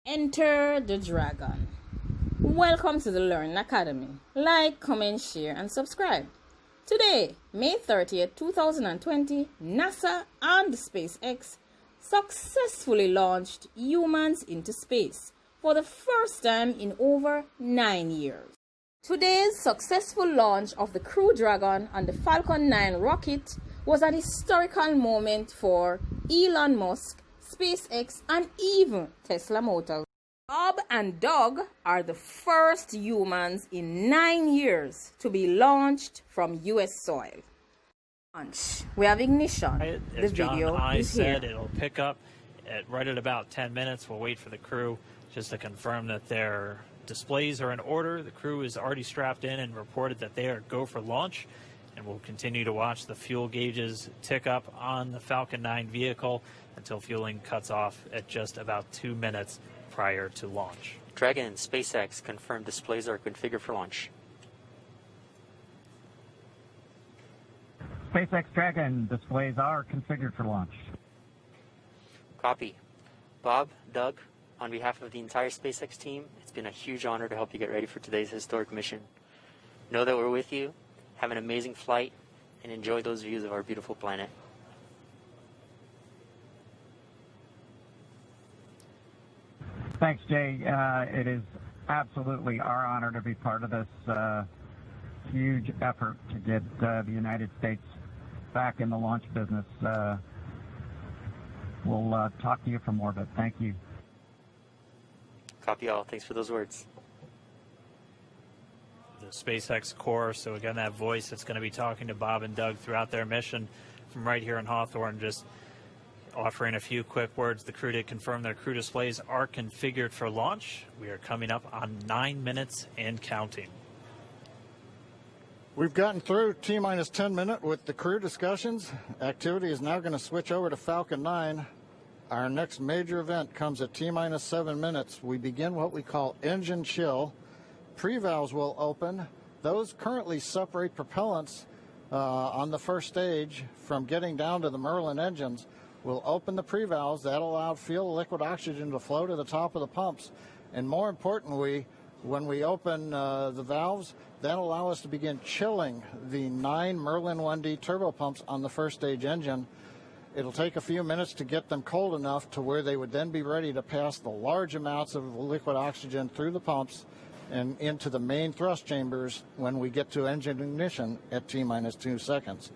Enter the Dragon. Welcome to the Learning Academy. Like, comment, share, and subscribe. Today, May 30th, 2020, NASA and SpaceX successfully launched humans into space for the first time in over 9 years. Today's successful launch of the Crew Dragon and the Falcon 9 rocket was an historical moment for Elon Musk, SpaceX, and even Tesla Motors. Bob and Doug are the first humans in 9 years to be launched from U.S. soil. Launch. We have ignition. As The video John is here. It'll pick up right at about 10 minutes. We'll wait for the crew just to confirm that their displays are in order. The crew is already strapped in and reported that they are go for launch. And we'll continue to watch the fuel gauges tick up on the Falcon 9 vehicle until fueling cuts off at just about 2 minutes prior to launch. Dragon and SpaceX confirmed displays are configured for launch. SpaceX Dragon displays are configured for launch. Copy. Bob, Doug, on behalf of the entire SpaceX team, it's been a huge honor to help you get ready for today's historic mission. Know that we're with you. Have an amazing flight and enjoy those views of our beautiful planet. Thanks, Jay. It is absolutely our honor to be part of this huge effort to get the United States back in the launch business. We'll talk to you for more, but thank you. Copy all. Thanks for those words. The SpaceX core, so again, that voice that's going to be talking to Bob and Doug throughout their mission from right here in Hawthorne, just offering a few quick words. The crew did confirm their crew displays are configured for launch. We are coming up on 9 minutes and counting. We've gotten through T-minus 10 minute with the crew discussions. Activity is now going to switch over to Falcon 9. Our next major event comes at T-minus 7 minutes. We begin what we call engine chill. Pre-valves will open. Those currently separate propellants on the first stage from getting down to the Merlin engines. We'll open the pre-valves. That'll allow fuel liquid oxygen to flow to the top of the pumps. And more importantly, when we open the valves, that'll allow us to begin chilling the 9 Merlin 1D turbo pumps on the first stage engine. It'll take a few minutes to get them cold enough to where they would then be ready to pass the large amounts of liquid oxygen through the pumps and into the main thrust chambers when we get to engine ignition at T-minus 2 seconds.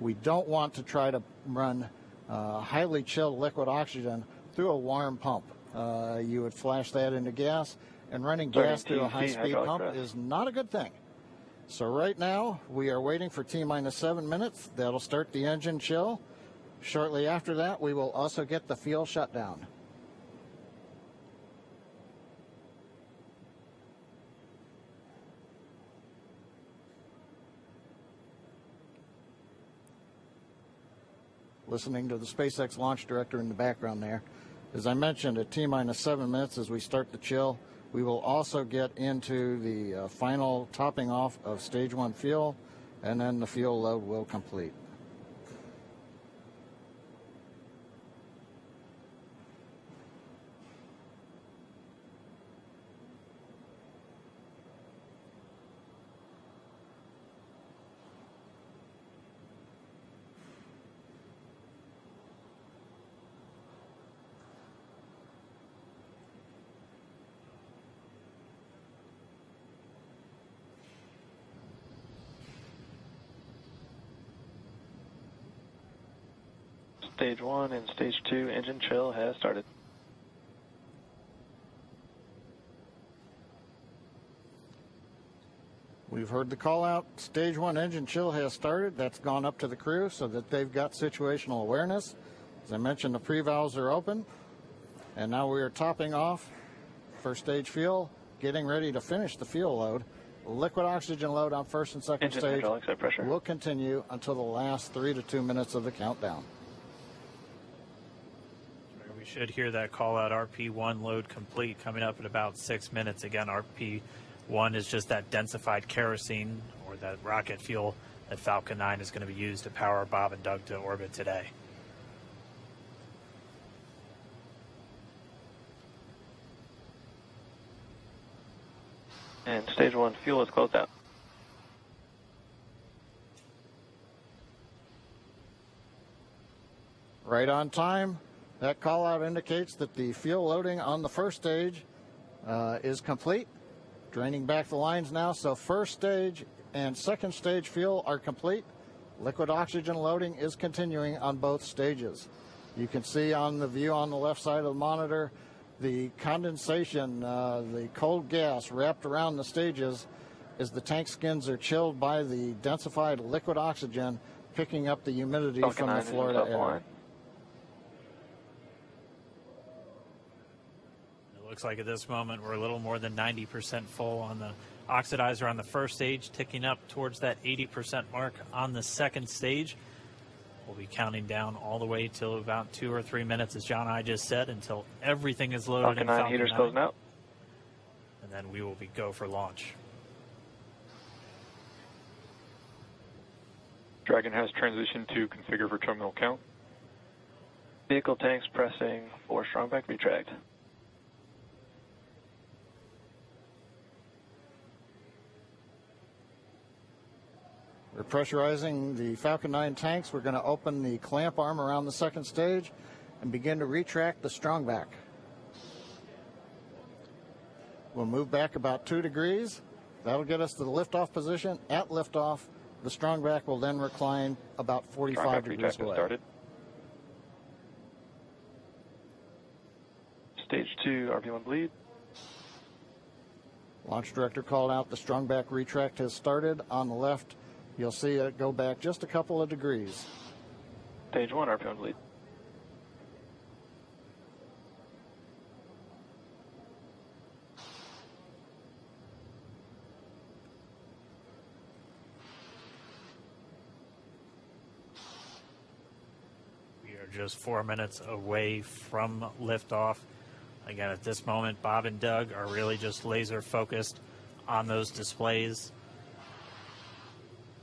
We don't want to try to run highly chilled liquid oxygen through a warm pump. You would flash that into gas, and running gas through a high-speed pump is not a good thing. So right now, we are waiting for T-minus 7 minutes. That'll start the engine chill. Shortly after that, we will also get the fuel shutdown. Listening to the SpaceX launch director in the background there. As I mentioned, at T-minus 7 minutes as we start the chill, we will also get into the final topping off of stage 1 fuel, and then the fuel load will complete. Stage 1 and Stage 2 engine chill has started. We've heard the call out. Stage 1 engine chill has started. That's gone up to the crew so that they've got situational awareness. As I mentioned, the pre-valves are open. And now we are topping off first stage fuel, getting ready to finish the fuel load. Liquid oxygen load on first and second Engine stage hydraulics at pressure. will continue until the last 3 to 2 minutes of the countdown. We should hear that call out RP1 load complete coming up in about 6 minutes. Again, RP1 is just that densified kerosene or that rocket fuel that Falcon 9 is going to be used to power Bob and Doug to orbit today. And stage 1 fuel is closed out. Right on time. That call out indicates that the fuel loading on the first stage is complete. Draining back the lines now, so first stage and second stage fuel are complete. Liquid oxygen loading is continuing on both stages. You can see on the view on the left side of the monitor the condensation, the cold gas wrapped around the stages as the tank skins are chilled by the densified liquid oxygen, picking up the humidity from the Florida air. It looks like at this moment we're a little more than 90% full on the oxidizer on the first stage, ticking up towards that 80% mark on the second stage. We'll be counting down all the way till about 2 or 3 minutes, as John and I just said, until everything is loaded Falcon in 9 Falcon heaters 9. closing out. And then we will be go for launch. Dragon has transitioned to configure for terminal count. Vehicle tanks pressing for strongback retract. We're pressurizing the Falcon 9 tanks. We're going to open the clamp arm around the second stage and begin to retract the strongback. We'll move back about 2 degrees. That'll get us to the liftoff position. At liftoff, the strongback will then recline about 45 degrees away. Started. Stage 2 RP1 bleed. Launch director called out the strongback retract has started. On the left, you'll see it go back just a couple of degrees. Stage 1 RP1 bleed. We are just 4 minutes away from liftoff. Again, at this moment, Bob and Doug are really just laser focused on those displays.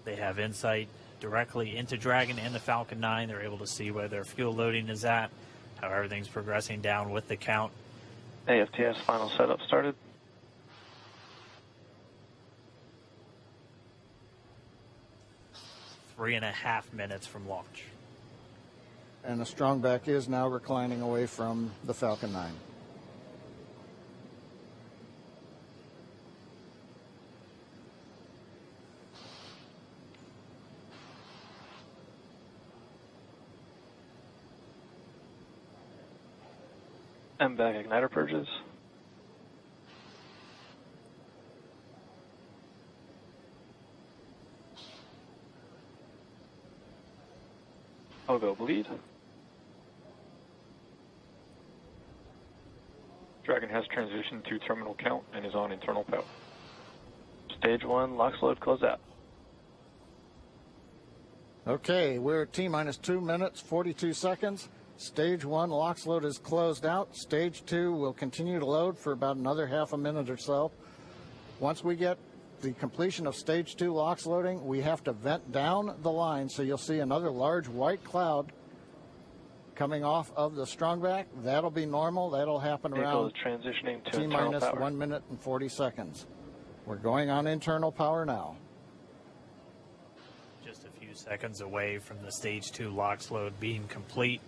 They have insight directly into Dragon and the Falcon 9. They're able to see where their fuel loading is at, how everything's progressing down with the count. AFTS final setup started. Three and a half minutes from launch. And the strongback is now reclining away from the Falcon 9. MVAC igniter purges. Go bleed. Dragon has transitioned to terminal count and is on internal power. Stage 1 LOX load close out. Okay, we're at T-minus 2 minutes, 42 seconds. Stage 1 LOX load is closed out. Stage 2 will continue to load for about another half a minute or so. Once we get the completion of Stage 2 LOX loading, we have to vent down the line, so you'll see another large white cloud coming off of the strongback. That'll be normal. That'll happen Vehicle around is transitioning to T-minus internal power. 1 minute and 40 seconds. We're going on internal power now. Just a few seconds away from the Stage 2 LOX load being complete.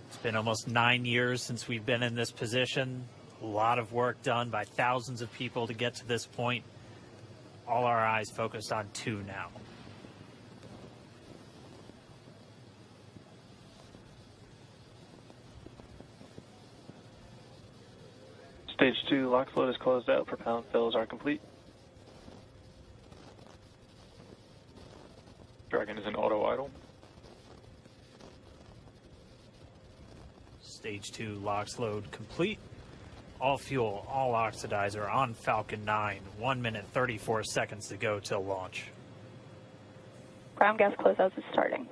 It's been almost 9 years since we've been in this position. A lot of work done by thousands of people to get to this point. All our eyes focused on 2 now. Stage 2 LOX load is closed out. Propellant fills are complete. Dragon is in auto idle. Stage 2 LOX load complete. All fuel, all oxidizer on Falcon 9. 1 minute, 34 seconds to go till launch. Ground gas closeouts is starting.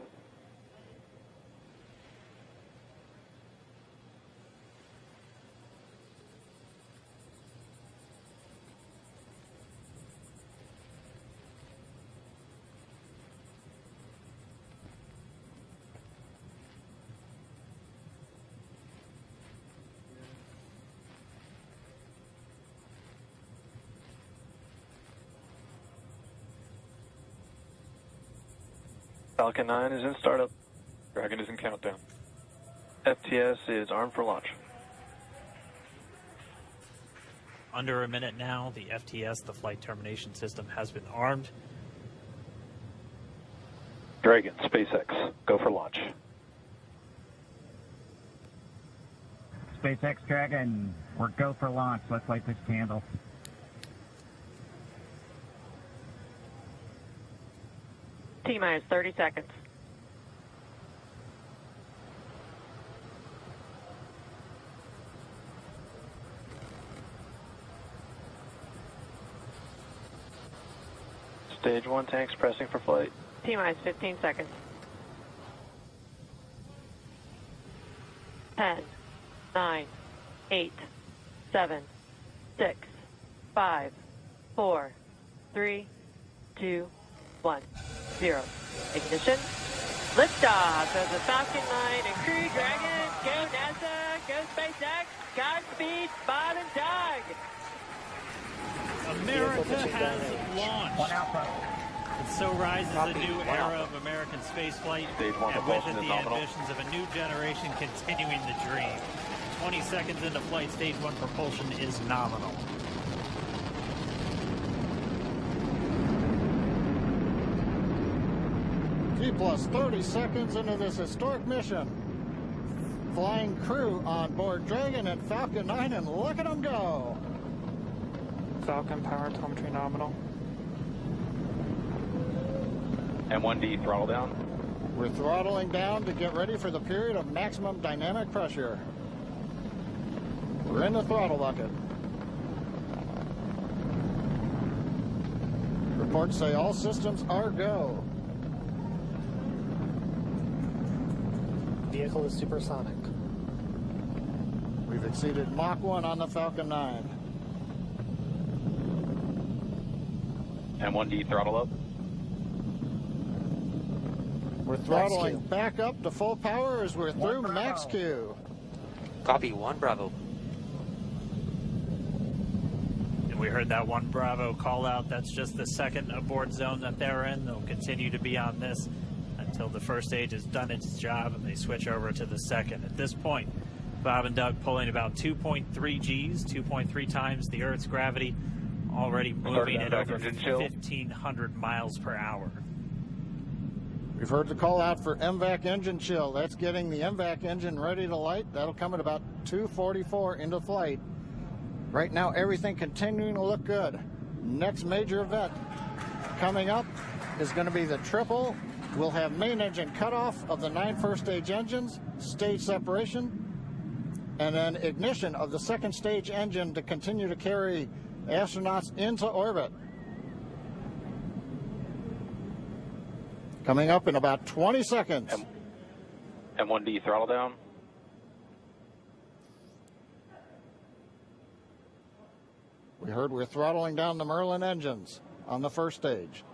Falcon 9 is in startup. Dragon is in countdown. FTS is armed for launch. Under a minute now, the FTS, the flight termination system, has been armed. Dragon, SpaceX, go for launch. SpaceX Dragon, we're go for launch. Let's light this candle. T-minus 30 seconds. Stage 1 tanks pressing for flight. T-minus 15 seconds. 10, 9, 8, 7, 6, 5, 4, 3, 2, 1, 0. Ignition. Liftoff of the Falcon 9 and Crew Dragon. Go NASA, go SpaceX, Godspeed, Bob and Doug. America has launched. One Alpha. And so rises a new era of American spaceflight, Stage 1 and with it propulsion is the nominal. ambitions of a new generation continuing the dream. 20 seconds into flight, stage 1 propulsion is nominal. T plus 30 seconds into this historic mission. Flying crew on board Dragon and Falcon 9, and look at them go. Falcon power telemetry nominal. M1D throttle down. We're throttling down to get ready for the period of maximum dynamic pressure. We're in the throttle bucket. Reports say all systems are go. Vehicle is supersonic. We've exceeded Mach 1 on the Falcon 9. M1D throttle up. We're throttling back up to full power as we're through max Q. Copy, 1 Bravo. And we heard that 1 Bravo call out. That's just the second abort zone that they're in. They'll continue to be on this until the first stage has done its job and they switch over to the second. At this point, Bob and Doug pulling about 2.3 Gs, 2.3 times the Earth's gravity, already moving at over 1,500 miles per hour. We've heard the call out for MVAC engine chill. That's getting the MVAC engine ready to light. That'll come at about 2:44 into flight. Right now, everything continuing to look good. Next major event coming up is going to be the triple. We'll have main engine cutoff of the 9 first stage engines, stage separation, and then ignition of the second stage engine to continue to carry astronauts into orbit. Coming up in about 20 seconds. M1D throttle down. We heard we're throttling down the Merlin engines on the first stage.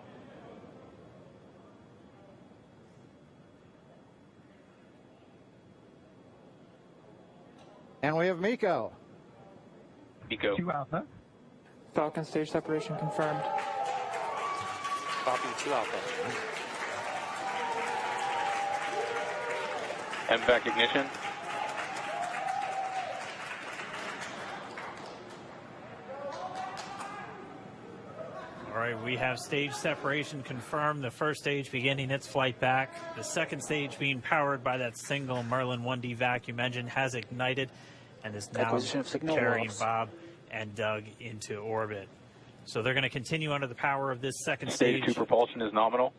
And we have Miko. Miko. 2 Alpha. Falcon stage separation confirmed. Copy, 2 Alpha. MVAC ignition. All right, we have stage separation confirmed. The first stage beginning its flight back. The second stage being powered by that single Merlin 1D vacuum engine has ignited and is now carrying Bob and Doug into orbit. So they're going to continue under the power of this second Stage 2 propulsion is nominal.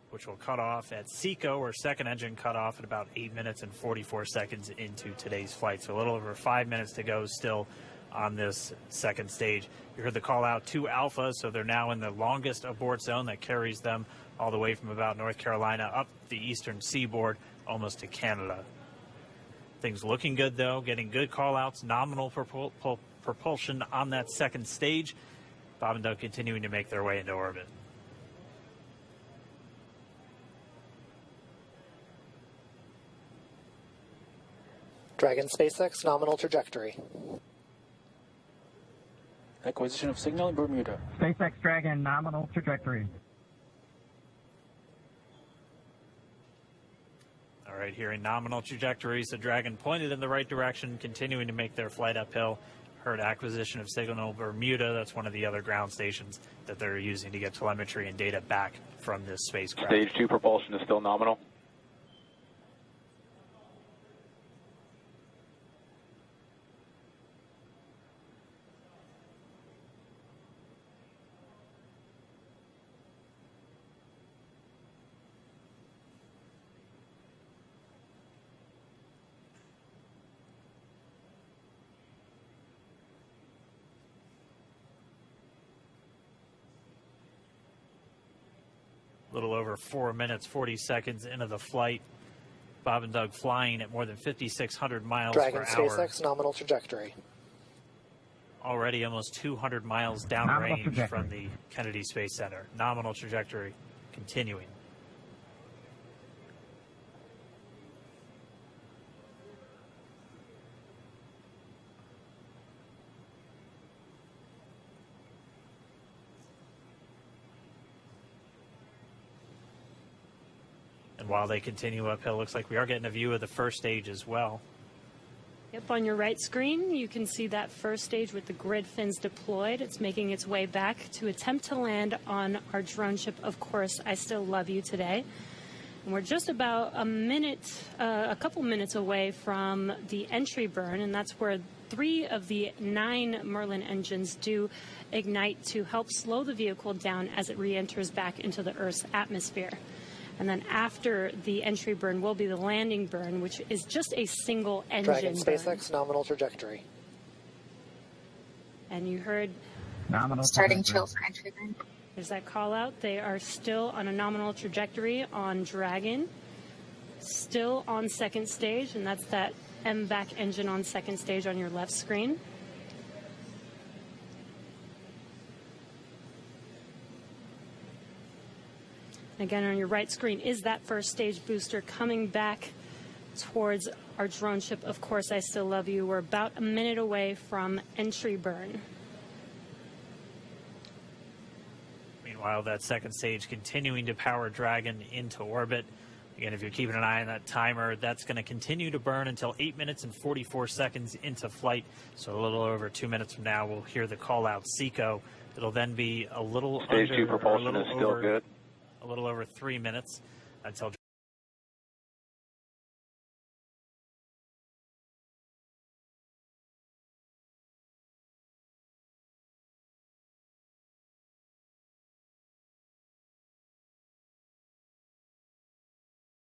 which will cut off at SECO, or second engine cut off at about 8 minutes and 44 seconds into today's flight. So a little over 5 minutes to go still on this second stage. You heard the call out to Alpha, so they're now in the longest abort zone that carries them all the way from about North Carolina up the eastern seaboard almost to Canada. Things looking good, though, getting good call outs, nominal propulsion on that second stage. Bob and Doug continuing to make their way into orbit. Dragon SpaceX nominal trajectory. Acquisition of signal in Bermuda. SpaceX Dragon nominal trajectory. right, here in nominal trajectories, the Dragon pointed in the right direction, continuing to make their flight uphill. Heard acquisition of signal Bermuda. That's one of the other ground stations that they're using to get telemetry and data back from this spacecraft. Stage 2 propulsion is still nominal. A little over 4 minutes, 40 seconds into the flight. Bob and Doug flying at more than 5,600 miles Dragon per hour. SpaceX nominal trajectory. Already almost 200 miles downrange from the Kennedy Space Center. Nominal trajectory continuing. And while they continue uphill, looks like we are getting a view of the first stage as well. Yep, on your right screen, you can see that first stage with the grid fins deployed. It's making its way back to attempt to land on our drone ship, Of Course, I Still Love You today. And we're just about a couple minutes away from the entry burn, and that's where 3 of the 9 Merlin engines do ignite to help slow the vehicle down as it re-enters back into the Earth's atmosphere. And then after the entry burn will be the landing burn, which is just a single engine Dragon burn. SpaceX nominal trajectory. And you heard Nominal Starting trajectory. chill for entry burn. there's that call out. They are still on a nominal trajectory on Dragon, still on second stage, and that's that MVAC engine on second stage on your left screen. Again, on your right screen is that first stage booster coming back towards our drone ship, Of Course, I Still Love You. We're about a minute away from entry burn. Meanwhile, that second stage continuing to power Dragon into orbit. Again, if you're keeping an eye on that timer, that's going to continue to burn until 8 minutes and 44 seconds into flight. So a little over 2 minutes from now, we'll hear the call out SECO. It'll then be a little Stage under, 2 propulsion is still good. A little over 3 minutes until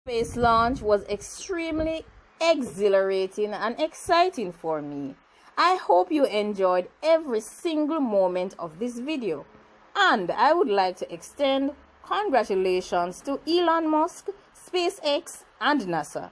Space launch was extremely exhilarating and exciting for me. I hope you enjoyed every single moment of this video, and I would like to extend congratulations to Elon Musk, SpaceX, and NASA